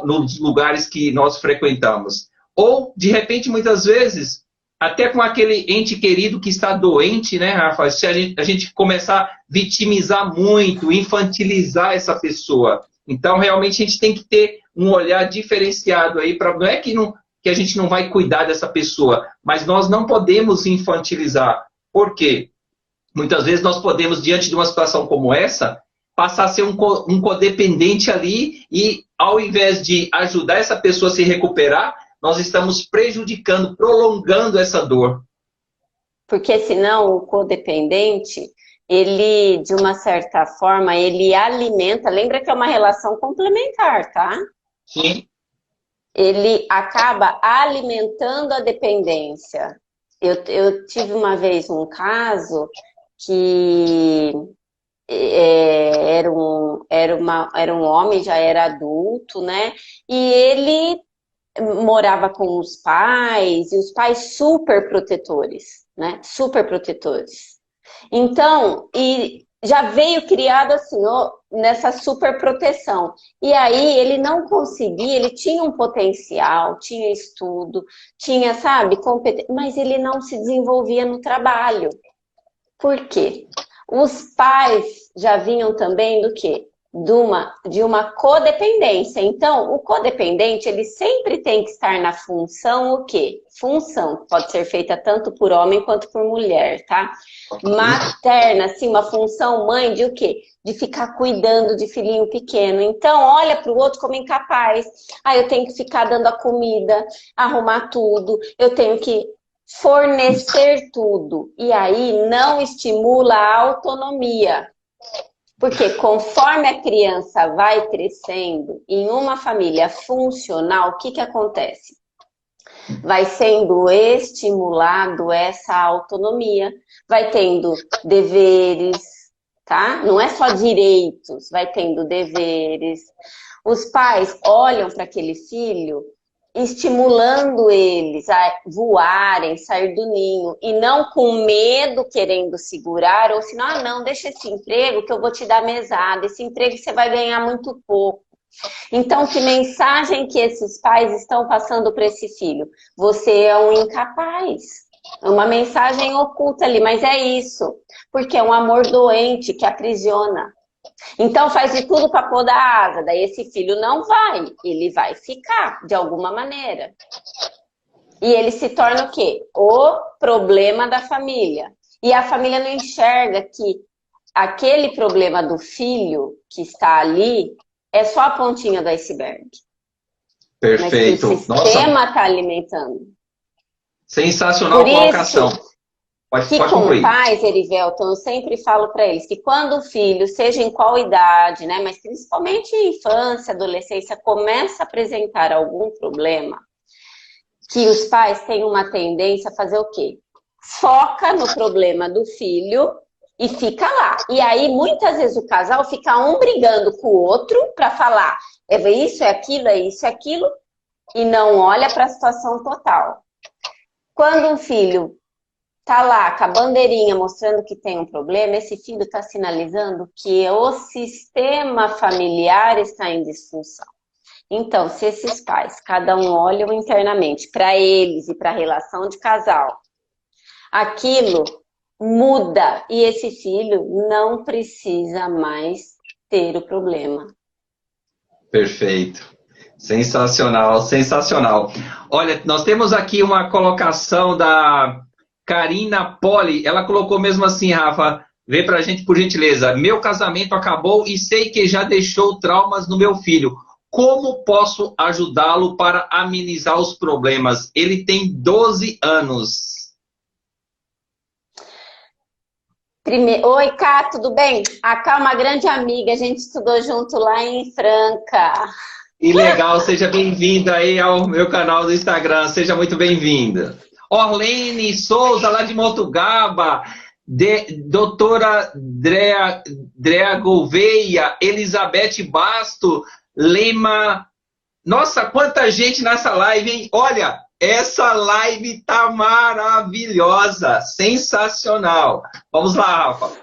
nos lugares que nós frequentamos. Ou, de repente, muitas vezes, até com aquele ente querido que está doente, né, Rafa? Se a gente começar a vitimizar muito, infantilizar essa pessoa. Então, realmente, a gente tem que ter um olhar diferenciado aí. Não é que a gente não vai cuidar dessa pessoa, mas nós não podemos infantilizar. Por quê? Muitas vezes nós podemos, diante de uma situação como essa, passar a ser um codependente ali e, ao invés de ajudar essa pessoa a se recuperar, nós estamos prejudicando, prolongando essa dor. Porque senão o codependente, ele, de uma certa forma, ele alimenta, lembra que é uma relação complementar, tá? Sim. Ele acaba alimentando a dependência. Eu tive uma vez um caso que era um homem, já era adulto, né? E ele morava com os pais, e os pais super protetores, né? Super protetores. Então, e já veio criado assim, ó, nessa super proteção. E aí ele não conseguia, ele tinha um potencial, tinha estudo, tinha, sabe, competência, mas ele não se desenvolvia no trabalho. Por quê? Os pais já vinham também do quê? De uma codependência. Então, o codependente, ele sempre tem que estar na função o quê? Função. Pode ser feita tanto por homem quanto por mulher, tá? Materna, assim, uma função mãe de o quê? De ficar cuidando de filhinho pequeno. Então, olha para o outro como incapaz. Ah, eu tenho que ficar dando a comida, arrumar tudo, eu tenho que fornecer tudo. E aí não estimula a autonomia. Porque conforme a criança vai crescendo em uma família funcional, o que acontece? Vai sendo estimulado essa autonomia, vai tendo deveres, tá? Não é só direitos, vai tendo deveres. Os pais olham para aquele filho estimulando eles a voarem, sair do ninho, e não com medo, querendo segurar, ou senão, não, deixa esse emprego que eu vou te dar mesada, esse emprego você vai ganhar muito pouco. Então, que mensagem que esses pais estão passando para esse filho? Você é um incapaz. É uma mensagem oculta ali, mas é isso. Porque é um amor doente que aprisiona. Então, faz de tudo para pôr da asa. Daí esse filho não vai. Ele vai ficar, de alguma maneira. E ele se torna o quê? O problema da família. E a família não enxerga que aquele problema do filho que está ali é só a pontinha do iceberg. Perfeito. Mas que o sistema está alimentando. Sensacional Por colocação. isso, Pode que com concluir. pais, Erivelton, eu sempre falo para eles que quando o filho, seja em qual idade, né, mas principalmente em infância, adolescência, começa a apresentar algum problema, que os pais têm uma tendência a fazer o quê? Foca no problema do filho e fica lá. E aí, muitas vezes, o casal fica um brigando com o outro para falar é isso, é isso, é aquilo, e não olha para a situação total. Quando um filho tá lá com a bandeirinha mostrando que tem um problema, esse filho está sinalizando que o sistema familiar está em disfunção. Então, se esses pais, cada um olham internamente para eles e para a relação de casal, aquilo muda e esse filho não precisa mais ter o problema. Perfeito. Sensacional, sensacional. Olha, nós temos aqui uma colocação da Karina Poli. Ela colocou mesmo assim, Rafa, vê pra gente por gentileza. Meu casamento acabou e sei que já deixou traumas no meu filho. Como posso ajudá-lo para amenizar os problemas? Ele tem 12 anos. Oi, Cá, tudo bem? A Cá é uma grande amiga, a gente estudou junto lá em Franca. E legal, seja bem-vinda aí ao meu canal do Instagram, seja muito bem-vinda. Orlene Souza, lá de Motugaba, doutora Drea Gouveia, Elizabeth Basto, Lema. Nossa, quanta gente nessa live, hein? Olha, essa live tá maravilhosa, sensacional. Vamos lá, Rafa.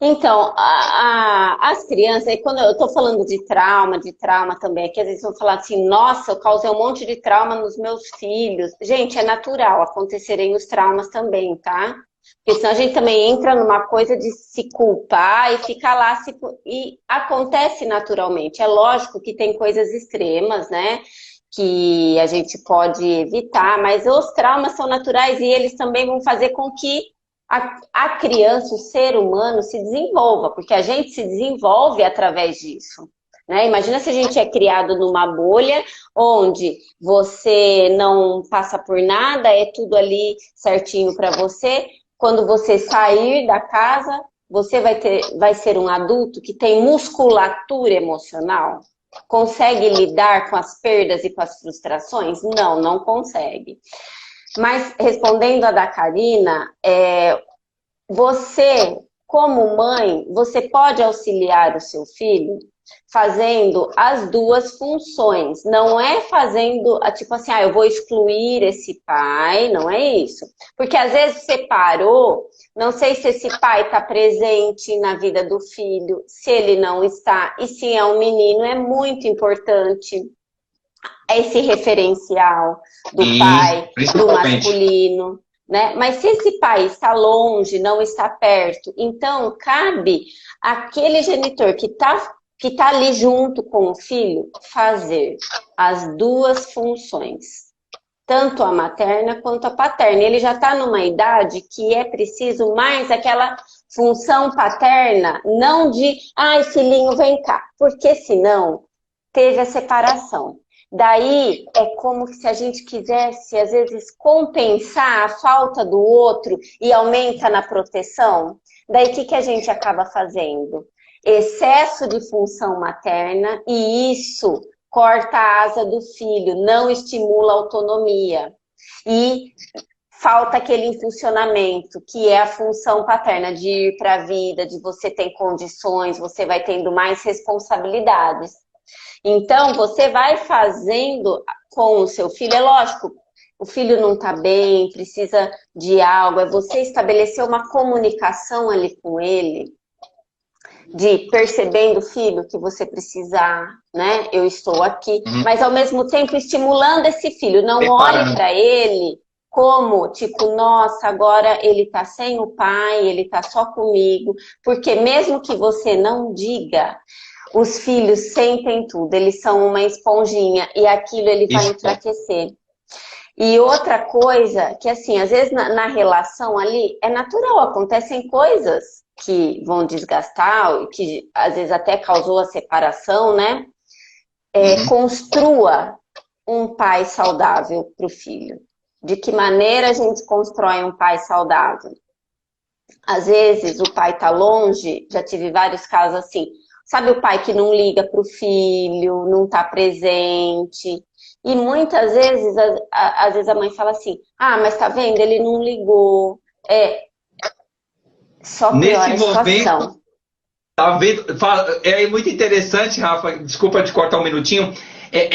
Então, as crianças, quando eu tô falando de trauma também, aqui às vezes vão falar assim, nossa, eu causei um monte de trauma nos meus filhos. Gente, é natural acontecerem os traumas também, tá? Porque senão a gente também entra numa coisa de se culpar e ficar lá, e acontece naturalmente. É lógico que tem coisas extremas, né? Que a gente pode evitar, mas os traumas são naturais e eles também vão fazer com que a criança, o ser humano, se desenvolva, porque a gente se desenvolve através disso. Né? Imagina se a gente é criado numa bolha onde você não passa por nada, é tudo ali certinho para você. Quando você sair da casa, você vai ser um adulto que tem musculatura emocional? Consegue lidar com as perdas e com as frustrações? Não, não consegue. Mas, respondendo a da Karina, você, como mãe, você pode auxiliar o seu filho fazendo as duas funções. Não é fazendo, tipo assim, eu vou excluir esse pai, não é isso. Porque às vezes você parou, não sei se esse pai está presente na vida do filho, se ele não está, e se é um menino, é muito importante esse referencial do pai, do masculino, né? Mas se esse pai está longe, não está perto, então cabe aquele genitor que tá ali junto com o filho fazer as duas funções, tanto a materna quanto a paterna. Ele já está numa idade que é preciso mais aquela função paterna, não de, filhinho, vem cá, porque senão teve a separação. Daí é como se a gente quisesse, às vezes, compensar a falta do outro e aumenta na proteção. Daí o que a gente acaba fazendo? Excesso de função materna e isso corta a asa do filho, não estimula a autonomia. E falta aquele impulsionamento, que é a função paterna, de ir para a vida, de você ter condições, você vai tendo mais responsabilidades. Então, você vai fazendo com o seu filho, é lógico, o filho não está bem, precisa de algo, é você estabelecer uma comunicação ali com ele, de percebendo, filho, que você precisar, né? Eu estou aqui. Mas, ao mesmo tempo, estimulando esse filho. Não olhe para ele como, tipo, nossa, agora ele tá sem o pai, ele tá só comigo. Porque mesmo que você não diga, os filhos sentem tudo. Eles são uma esponjinha e aquilo ele vai enfraquecer. E outra coisa, que assim, às vezes na relação ali, é natural, acontecem coisas que vão desgastar, que às vezes até causou a separação, né? Construa um pai saudável para o filho. De que maneira a gente constrói um pai saudável? Às vezes o pai está longe, já tive vários casos assim, sabe o pai que não liga para o filho, não está presente. E muitas vezes, às vezes a mãe fala assim, mas tá vendo, ele não ligou. Só piora a situação. Tá vendo? É muito interessante, Rafa, desculpa te cortar um minutinho.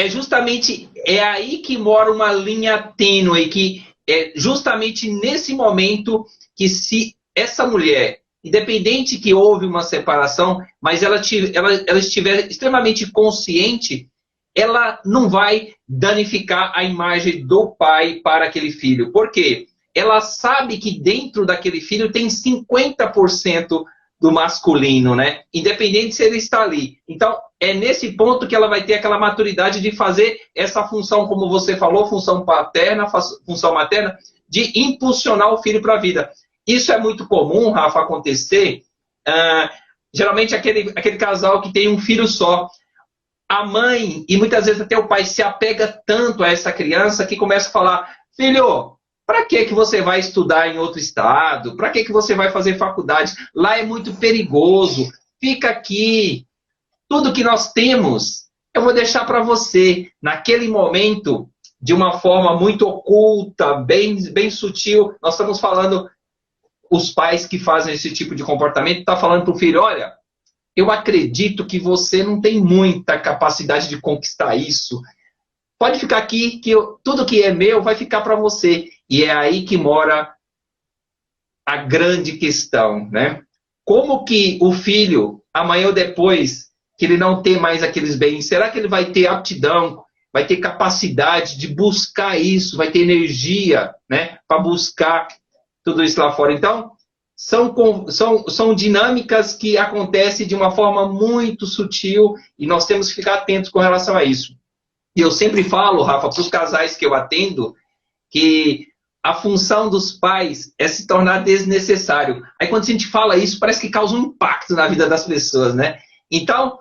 Justamente aí que mora uma linha tênue, que é justamente nesse momento que se essa mulher, independente que houve uma separação, mas ela estiver extremamente consciente, ela não vai danificar a imagem do pai para aquele filho. Por quê? Ela sabe que dentro daquele filho tem 50% do masculino, né? Independente se ele está ali. Então, é nesse ponto que ela vai ter aquela maturidade de fazer essa função, como você falou, função paterna, função materna, de impulsionar o filho para a vida. Isso é muito comum, Rafa, acontecer. Geralmente, aquele casal que tem um filho só. A mãe, e muitas vezes até o pai, se apega tanto a essa criança que começa a falar, filho, para que você vai estudar em outro estado? Para que você vai fazer faculdade? Lá é muito perigoso. Fica aqui. Tudo que nós temos, eu vou deixar para você. Naquele momento, de uma forma muito oculta, bem sutil, nós estamos falando, os pais que fazem esse tipo de comportamento, estão falando para o filho, olha, eu acredito que você não tem muita capacidade de conquistar isso. Pode ficar aqui, que tudo que é meu vai ficar para você. E é aí que mora a grande questão, né? Como que o filho, amanhã ou depois, que ele não tem mais aqueles bens, será que ele vai ter aptidão, vai ter capacidade de buscar isso, vai ter energia, né, para buscar tudo isso lá fora? Então, são dinâmicas que acontecem de uma forma muito sutil e nós temos que ficar atentos com relação a isso. E eu sempre falo, Rafa, para os casais que eu atendo, que a função dos pais é se tornar desnecessário. Aí quando a gente fala isso, parece que causa um impacto na vida das pessoas, né? Então,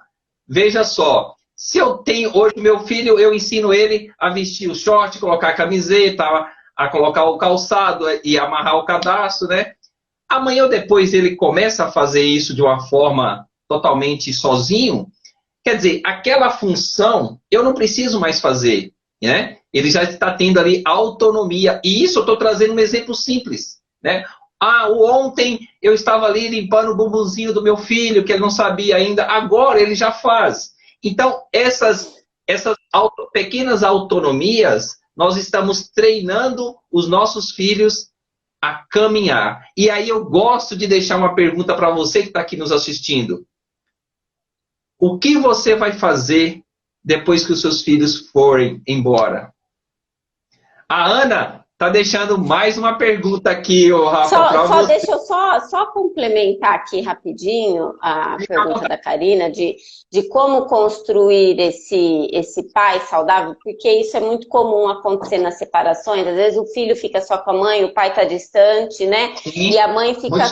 veja só, se eu tenho hoje meu filho, eu ensino ele a vestir o short, colocar a camiseta, a colocar o calçado e amarrar o cadastro, né? Amanhã ou depois ele começa a fazer isso de uma forma totalmente sozinho, quer dizer, aquela função eu não preciso mais fazer, né? Ele já está tendo ali autonomia. E isso eu estou trazendo um exemplo simples, né? Ontem eu estava ali limpando o bumbumzinho do meu filho, que ele não sabia ainda, agora ele já faz. Então, essas pequenas autonomias, nós estamos treinando os nossos filhos a caminhar. E aí eu gosto de deixar uma pergunta para você que está aqui nos assistindo. O que você vai fazer depois que os seus filhos forem embora? A Ana está deixando mais uma pergunta aqui, Rafa. Deixa eu só complementar aqui rapidinho a pergunta da Karina de como construir esse pai saudável, porque isso é muito comum acontecer nas separações. Às vezes o filho fica só com a mãe, o pai está distante, né? Sim, e a mãe fica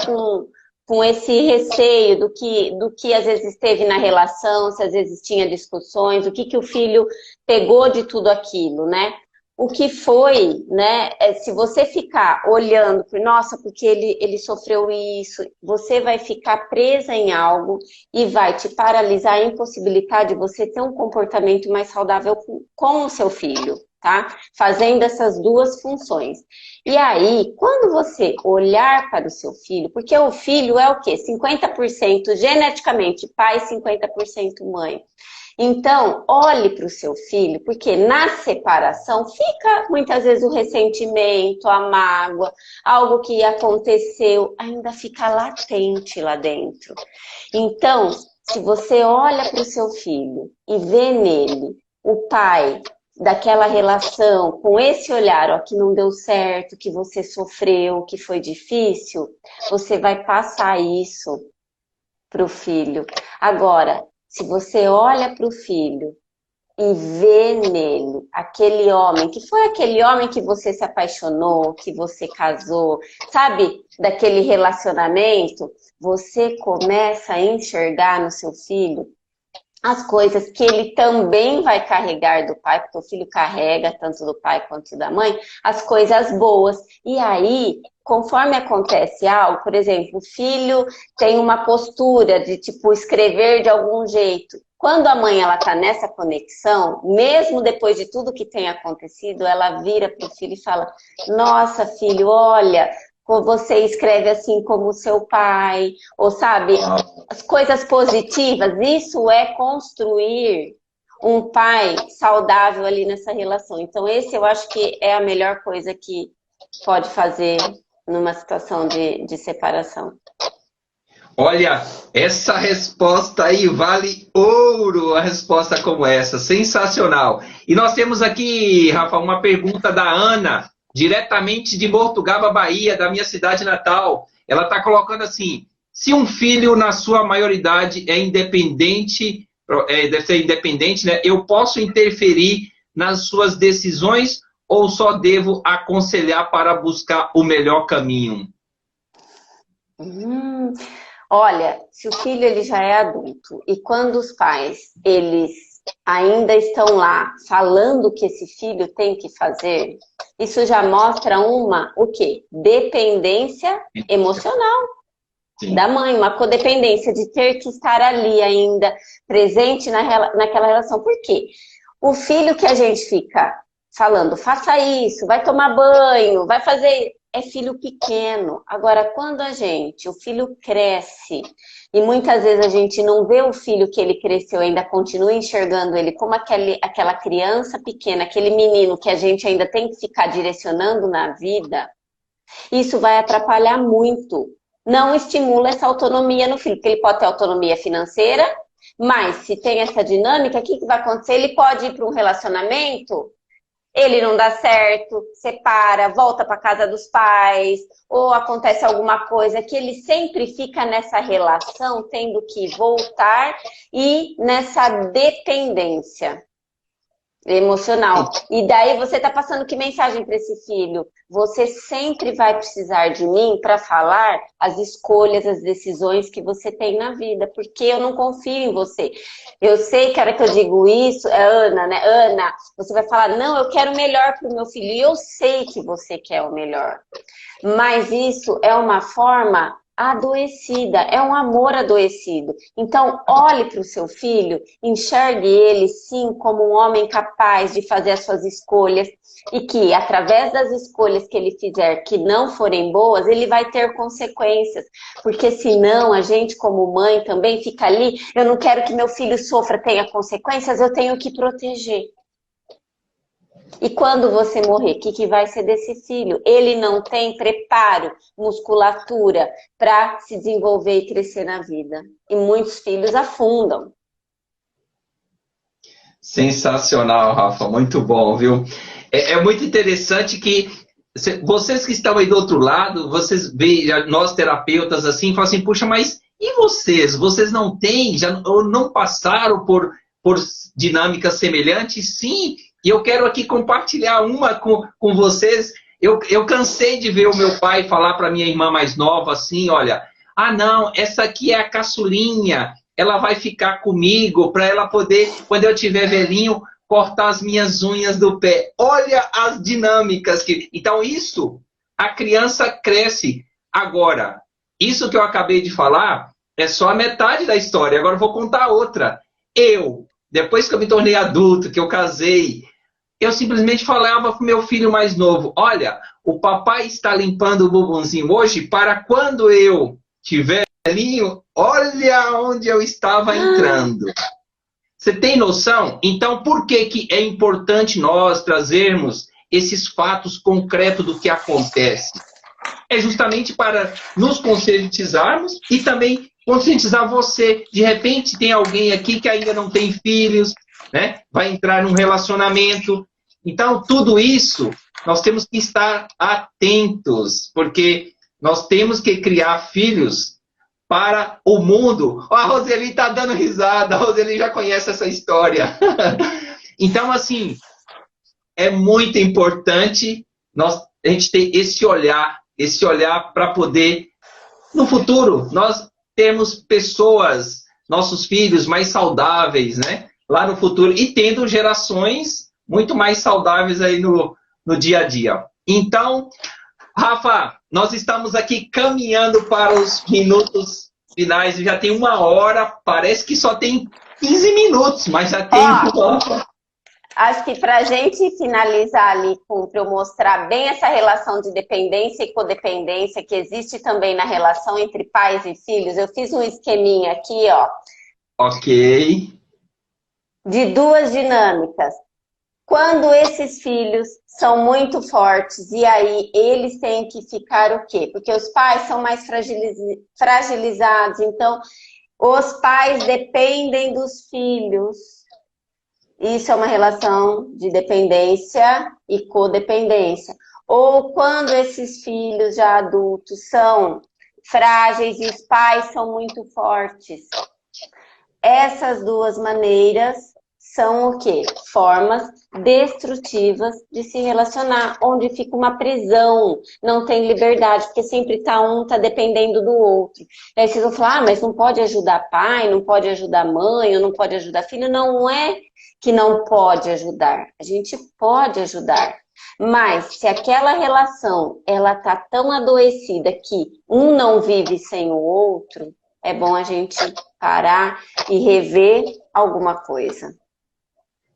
com esse receio do que às vezes teve na relação, se às vezes tinha discussões, o que o filho pegou de tudo aquilo, né? O que foi, né? Se você ficar olhando, nossa, porque ele sofreu isso, você vai ficar presa em algo e vai te paralisar, impossibilitar de você ter um comportamento mais saudável com o seu filho, tá? Fazendo essas duas funções. E aí, quando você olhar para o seu filho, porque o filho é o quê? 50% geneticamente pai, 50% mãe. Então, olhe para o seu filho, porque na separação fica muitas vezes o ressentimento, a mágoa, algo que aconteceu, ainda fica latente lá dentro. Então, se você olha para o seu filho e vê nele o pai daquela relação, com esse olhar, ó, que não deu certo, que você sofreu, que foi difícil, você vai passar isso para o filho. Agora, se você olha para o filho e vê nele aquele homem, que foi aquele homem que você se apaixonou, que você casou, sabe, daquele relacionamento, você começa a enxergar no seu filho as coisas que ele também vai carregar do pai, porque o filho carrega tanto do pai quanto da mãe, as coisas boas. E aí, conforme acontece algo, por exemplo, o filho tem uma postura de, tipo, escrever de algum jeito. Quando a mãe ela tá nessa conexão, mesmo depois de tudo que tem acontecido, ela vira pro filho e fala: nossa, filho, olha, você escreve assim como o seu pai, ou sabe, as coisas positivas, isso é construir um pai saudável ali nessa relação. Então esse eu acho que é a melhor coisa que pode fazer numa situação de separação. Olha, essa resposta aí vale ouro, a resposta como essa, sensacional. E nós temos aqui, Rafa, uma pergunta da Ana, diretamente de Mortugaba, Bahia, da minha cidade natal. Ela está colocando assim: se um filho na sua maioridade é independente, deve ser independente, né? Eu posso interferir nas suas decisões ou só devo aconselhar para buscar o melhor caminho? Olha, se o filho ele já é adulto e quando os pais eles ainda estão lá falando o que esse filho tem que fazer, isso já mostra o quê? Dependência emocional. Sim. Da mãe, uma codependência de ter que estar ali ainda, presente naquela relação. Por quê? O filho que a gente fica falando, faça isso, vai tomar banho, vai fazer... é filho pequeno. Agora, quando o filho cresce, e muitas vezes a gente não vê o filho que ele cresceu, ainda continua enxergando ele como aquela criança pequena, aquele menino que a gente ainda tem que ficar direcionando na vida, isso vai atrapalhar muito. Não estimula essa autonomia no filho, porque ele pode ter autonomia financeira, mas se tem essa dinâmica, o que vai acontecer? Ele pode ir para um relacionamento, ele não dá certo, separa, volta para casa dos pais, ou acontece alguma coisa que ele sempre fica nessa relação, tendo que voltar e nessa dependência emocional. E daí você está passando que mensagem para esse filho? Você sempre vai precisar de mim para falar as escolhas, as decisões que você tem na vida, porque eu não confio em você. Eu sei que a hora que eu digo isso, é Ana, né? Ana, você vai falar, não, eu quero o melhor para o meu filho. E eu sei que você quer o melhor. Mas isso é uma forma adoecida, é um amor adoecido. Então, olhe para o seu filho, enxergue ele, sim, como um homem capaz de fazer as suas escolhas e que, através das escolhas que ele fizer que não forem boas, ele vai ter consequências. Porque senão, a gente como mãe também fica ali, eu não quero que meu filho sofra, tenha consequências, eu tenho que proteger. E quando você morrer, o que vai ser desse filho? Ele não tem preparo, musculatura para se desenvolver e crescer na vida. E muitos filhos afundam. Sensacional, Rafa. Muito bom, viu? É muito interessante que vocês que estão aí do outro lado, vocês veem nós terapeutas assim, falam assim, puxa, mas e vocês? Vocês não têm, ou não passaram por dinâmicas semelhantes? Sim. E eu quero aqui compartilhar uma com vocês. Eu cansei de ver o meu pai falar para minha irmã mais nova assim, olha, não, essa aqui é a caçulinha, ela vai ficar comigo para ela poder, quando eu tiver velhinho, cortar as minhas unhas do pé. Olha as dinâmicas. Então isso, a criança cresce. Agora, isso que eu acabei de falar é só a metade da história. Agora eu vou contar outra. Depois que eu me tornei adulto, que eu casei, eu simplesmente falava para o meu filho mais novo, olha, o papai está limpando o bumbumzinho hoje para quando eu tiver velhinho, olha onde eu estava entrando. Você tem noção? Então, por que que é importante nós trazermos esses fatos concretos do que acontece? É justamente para nos conscientizarmos e também conscientizar você. De repente, tem alguém aqui que ainda não tem filhos, né? Vai entrar num relacionamento. Então, tudo isso, nós temos que estar atentos, porque nós temos que criar filhos para o mundo. A Roseli está dando risada, a Roseli já conhece essa história. Então, assim, é muito importante a gente ter esse olhar para poder, no futuro, nós termos pessoas, nossos filhos mais saudáveis, né? Lá no futuro, e tendo gerações muito mais saudáveis aí no dia a dia. Então, Rafa, nós estamos aqui caminhando para os minutos finais, já tem 1 hora, parece que só tem 15 minutos, mas já tem 1 hora. Acho que para a gente finalizar ali, para eu mostrar bem essa relação de dependência e codependência que existe também na relação entre pais e filhos, eu fiz um esqueminha aqui, ó. Ok. De 2 dinâmicas. Quando esses filhos são muito fortes, e aí eles têm que ficar o quê? Porque os pais são mais fragilizados, então os pais dependem dos filhos. Isso é uma relação de dependência e codependência. Ou quando esses filhos já adultos são frágeis e os pais são muito fortes. Essas 2 maneiras são o quê? Formas destrutivas de se relacionar, onde fica uma prisão, não tem liberdade, porque sempre um tá dependendo do outro. Aí vocês vão falar, mas não pode ajudar pai, não pode ajudar mãe, ou não pode ajudar filho. Não é que não pode ajudar, a gente pode ajudar. Mas se aquela relação, ela tá tão adoecida que um não vive sem o outro, é bom a gente parar e rever alguma coisa.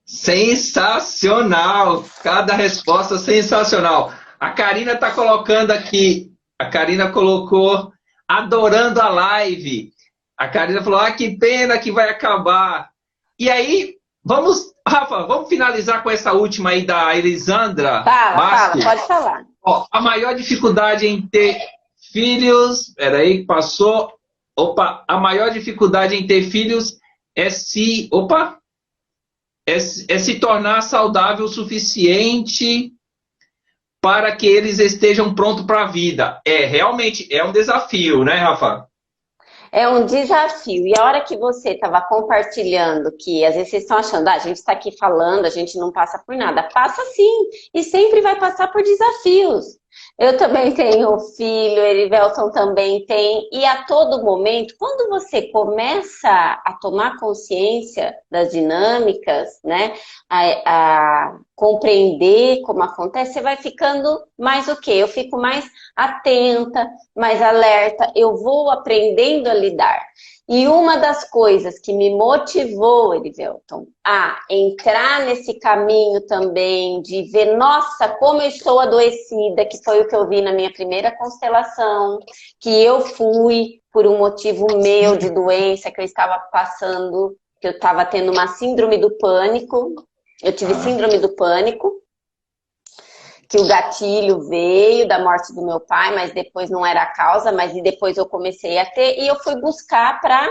Sensacional! Cada resposta sensacional. A Karina está colocando aqui. A Karina colocou adorando a live. A Karina falou: que pena que vai acabar. E aí, Rafa, vamos finalizar com essa última aí da Elisandra. Fala, pode falar. Ó, a maior dificuldade em ter filhos. Peraí, que passou. Opa, a maior dificuldade em ter filhos é se. Opa! É se tornar saudável o suficiente para que eles estejam prontos para a vida. Realmente é um desafio, né, Rafa? É um desafio. E a hora que você estava compartilhando, que às vezes vocês estão achando, a gente está aqui falando, a gente não passa por nada. Passa sim, e sempre vai passar por desafios. Eu também tenho filho, Erivelton também tem, e a todo momento, quando você começa a tomar consciência das dinâmicas, né, a compreender como acontece, você vai ficando mais o quê? Eu fico mais atenta, mais alerta, eu vou aprendendo a lidar. E uma das coisas que me motivou, Erivelton, a entrar nesse caminho também de ver, nossa, como eu estou adoecida, que foi o que eu vi na minha primeira constelação, que eu fui por um motivo meu de doença que eu estava passando, que eu estava tendo uma síndrome do pânico, eu tive síndrome do pânico, que o gatilho veio da morte do meu pai, mas depois não era a causa, mas depois eu comecei a ter, e eu fui buscar para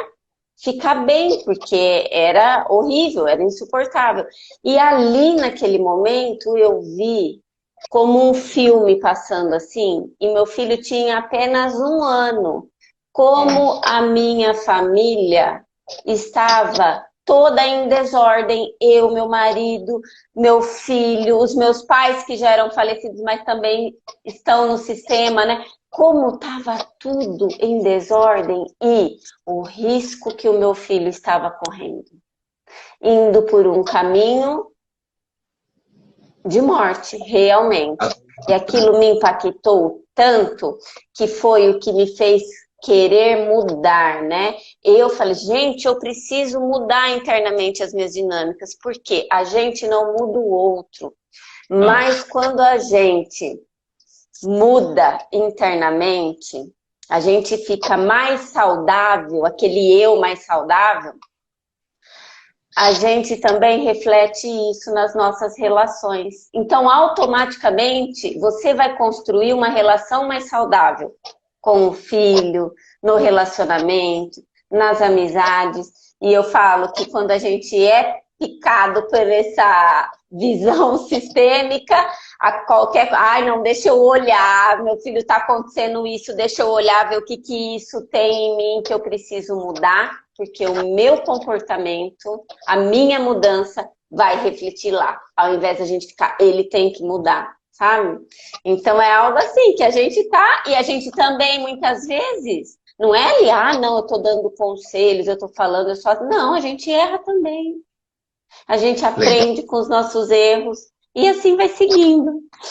ficar bem, porque era horrível, era insuportável. E ali, naquele momento, eu vi como um filme passando assim, e meu filho tinha apenas 1 ano, como a minha família estava toda em desordem, eu, meu marido, meu filho, os meus pais que já eram falecidos, mas também estão no sistema, né? Como estava tudo em desordem e o risco que o meu filho estava correndo. Indo por um caminho de morte, realmente. E aquilo me impactou tanto que foi o que me fez querer mudar, né? Eu falei, gente, eu preciso mudar internamente as minhas dinâmicas, porque a gente não muda o outro, mas quando a gente muda internamente, a gente fica mais saudável, aquele eu mais saudável, a gente também reflete isso nas nossas relações. Então, automaticamente, você vai construir uma relação mais saudável com o filho, no relacionamento, nas amizades. E eu falo que quando a gente é picado por essa visão sistêmica, a qualquer... Ai, não, deixa eu olhar, meu filho está acontecendo isso, deixa eu olhar, ver o que, que isso tem em mim que eu preciso mudar, porque o meu comportamento, a minha mudança vai refletir lá, ao invés da gente ficar, ele tem que mudar, sabe? Então é algo assim que a gente tá, e a gente também muitas vezes, não é ali, ah, não, eu tô dando conselhos, eu tô falando, eu só... Não, a gente erra também. A gente Legal. aprende com os nossos erros e assim vai seguindo.